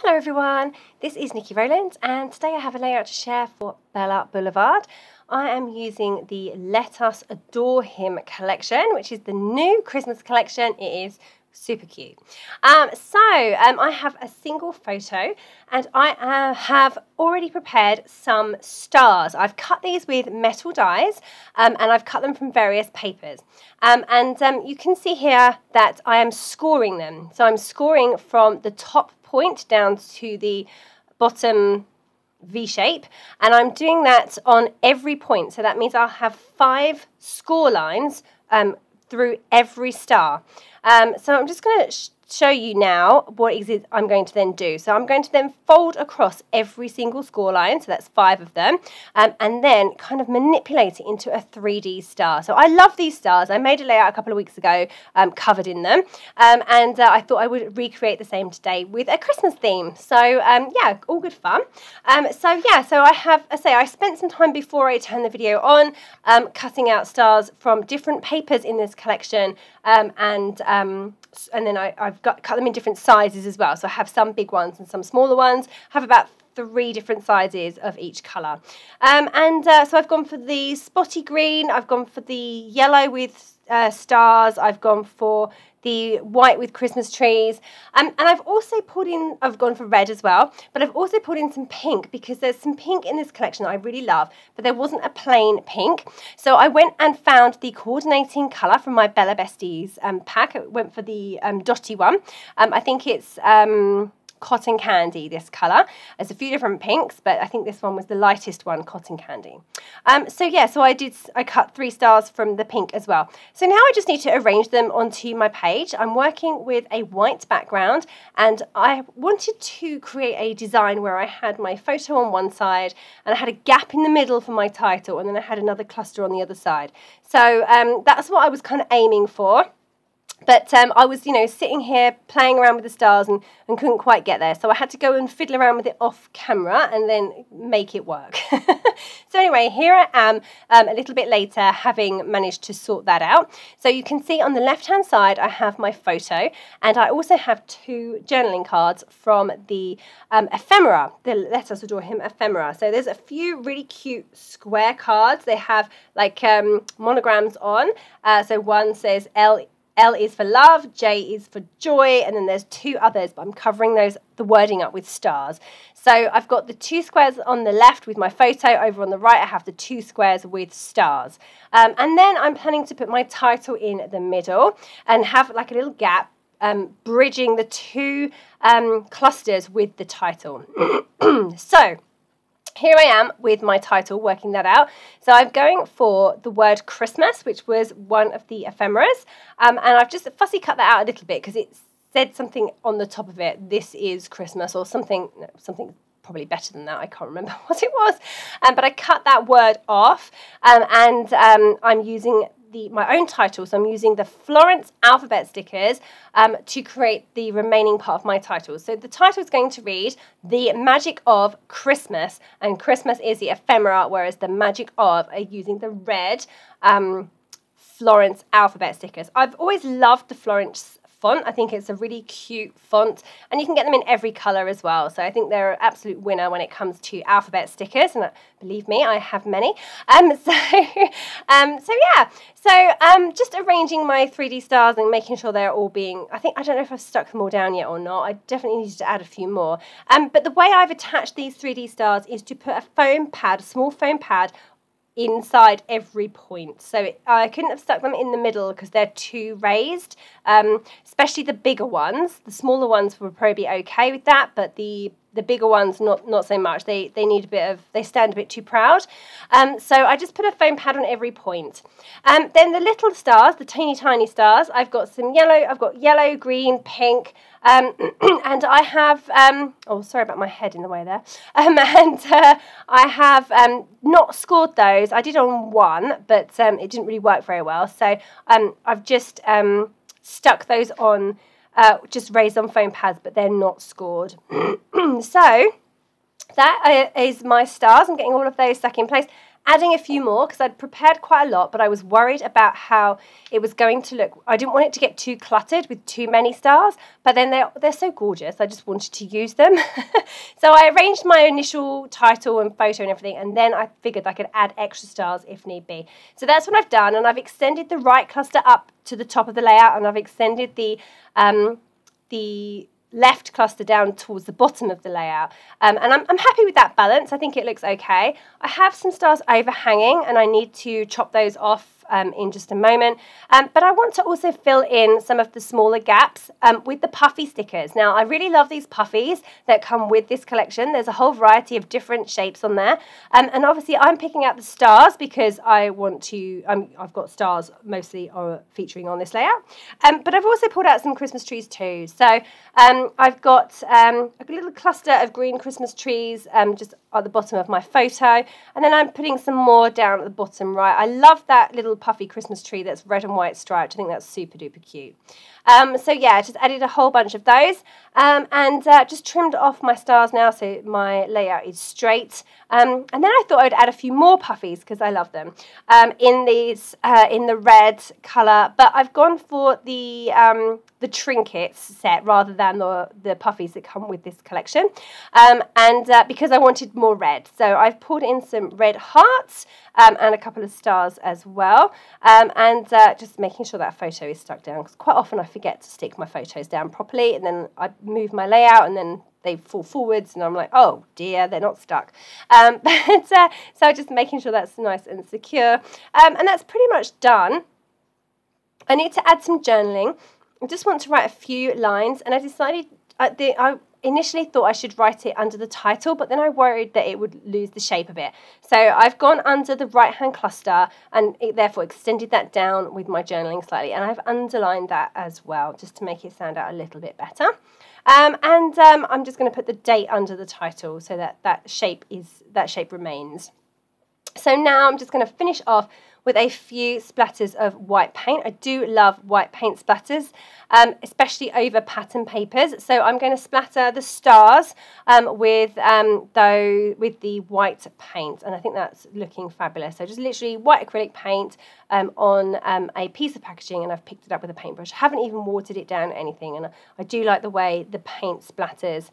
Hello everyone, this is Nikki Rowland and today I have a layout to share for Bella Boulevard. I am using the Let Us Adore Him collection, which is the new Christmas collection. It is super cute. I have a single photo and I have already prepared some stars. I've cut these with metal dies and I've cut them from various papers. You can see here that I am scoring them. So I'm scoring from the top point down to the bottom V shape, and I'm doing that on every point. So that means I'll have 5 score lines through every star. So I'm just going to show you now what it is I'm going to then do. So I'm going to then fold across every single score line, so that's 5 of them, and then kind of manipulate it into a 3D star. So I love these stars. I made a layout a couple of weeks ago covered in them, I thought I would recreate the same today with a Christmas theme. So yeah, all good fun. I spent some time before I turned the video on cutting out stars from different papers in this collection, and then I've cut them in different sizes as well. So I have some big ones and some smaller ones. I have about 3 different sizes of each colour. So I've gone for the spotty green, I've gone for the yellow with stars, I've gone for the white with Christmas trees, and I've gone for red as well, but I've also pulled in some pink because there's some pink in this collection that I really love, but there wasn't a plain pink. So I went and found the coordinating colour from my Bella Besties pack. I went for the dotty one. I think it's cotton candy, this colour. There's a few different pinks, but I think this one was the lightest one, cotton candy. So I cut 3 stars from the pink as well. So now I just need to arrange them onto my page. I'm working with a white background and I wanted to create a design where I had my photo on one side and I had a gap in the middle for my title, and then I had another cluster on the other side. So that's what I was kind of aiming for. But I was, sitting here playing around with the stars and couldn't quite get there. So I had to go and fiddle around with it off camera and then make it work. So anyway, here I am a little bit later, having managed to sort that out. So you can see on the left-hand side, I have my photo, and I also have 2 journaling cards from the ephemera, the Let Us Adore Him ephemera. So there's a few really cute square cards. They have like monograms on. So one says L is for love, J is for joy, and then there's 2 others, but I'm covering the wording up with stars. So I've got the 2 squares on the left with my photo. Over on the right, I have the 2 squares with stars. And then I'm planning to put my title in the middle and have like a little gap bridging the 2 clusters with the title. So here I am with my title, working that out. So I'm going for the word Christmas, which was one of the ephemeras. And I've just fussy cut that out a little bit because it said something on the top of it, this is Christmas, or something probably better than that. I can't remember what it was. But I cut that word off, I'm using my own title. So I'm using the Florence alphabet stickers to create the remaining part of my title. So the title is going to read The Magic of Christmas, and Christmas is the ephemera, whereas the magic of are using the red Florence alphabet stickers. I've always loved the Florence font. I think it's a really cute font, and you can get them in every colour as well. So I think they're an absolute winner when it comes to alphabet stickers, and believe me, I have many. Just arranging my 3D stars and making sure they're all being, I don't know if I've stuck them all down yet or not. I definitely needed to add a few more. But the way I've attached these 3D stars is to put a small foam pad inside every point. So I couldn't have stuck them in the middle because they're too raised, especially the bigger ones. The smaller ones would probably be okay with that, but the bigger ones not so much. They need they stand a bit too proud. So I just put a foam pad on every point. Then the little stars, the teeny tiny stars, I've got yellow, green, pink, and I have, oh, sorry about my head in the way there, I have not scored those. I did on one, but it didn't really work very well, so I've just stuck those on, just raised on foam pads, but they're not scored. So that is my stars. I'm getting all of those stuck in place. adding a few more because I'd prepared quite a lot, but I was worried about how it was going to look. I didn't want it to get too cluttered with too many stars, but then they're so gorgeous. I just wanted to use them. So I arranged my initial title and photo and everything, and then I figured I could add extra stars if need be. So that's what I've done, and I've extended the right cluster up to the top of the layout, and I've extended the left cluster down towards the bottom of the layout, and I'm happy with that balance. I think it looks okay. I have some stars overhanging and I need to chop those off in just a moment, but I want to also fill in some of the smaller gaps with the puffy stickers. Now I really love these puffies that come with this collection. There's a whole variety of different shapes on there, and obviously I'm picking out the stars because I want to, I've got stars mostly featuring on this layout, but I've also pulled out some Christmas trees too. So I've got a little cluster of green Christmas trees just at the bottom of my photo, and then I'm putting some more down at the bottom right. I love that little puffy Christmas tree that's red and white striped. I think that's super duper cute. So yeah, I just added a whole bunch of those, and just trimmed off my stars now so my layout is straight. And then I thought I would add a few more puffies because I love them in the red colour, but I've gone for the trinkets set rather than the puffies that come with this collection, and because I wanted more red, so I've pulled in some red hearts and a couple of stars as well, and just making sure that photo is stuck down because quite often I forget to stick my photos down properly, and then I move my layout and then they fall forwards and I'm like, oh dear, they're not stuck. So just making sure that's nice and secure, and that's pretty much done. I need to add some journaling. I just want to write a few lines, and I decided I initially thought I should write it under the title, but then I worried that it would lose the shape a bit. So I've gone under the right-hand cluster and therefore extended that down with my journaling slightly, and I've underlined that as well just to make it stand out a little bit better. I'm just going to put the date under the title so that shape remains. So now I'm just going to finish off with a few splatters of white paint. I do love white paint splatters, especially over pattern papers. So I'm going to splatter the stars with the white paint, and I think that's looking fabulous. So just literally white acrylic paint on a piece of packaging, and I've picked it up with a paintbrush. I haven't even watered it down or anything, and I do like the way the paint splatters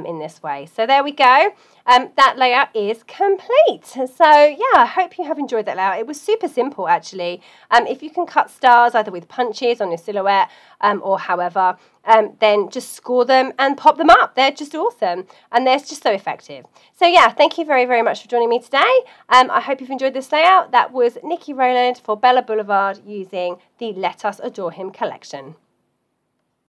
in this way. So there we go. That layout is complete. So yeah, I hope you have enjoyed that layout. It was super simple actually. If you can cut stars either with punches on your silhouette or however, then just score them and pop them up. They're just awesome, and they're just so effective. So yeah, thank you very, very much for joining me today. I hope you've enjoyed this layout. That was Niki Rowland for Bella Boulevard using the Let Us Adore Him collection.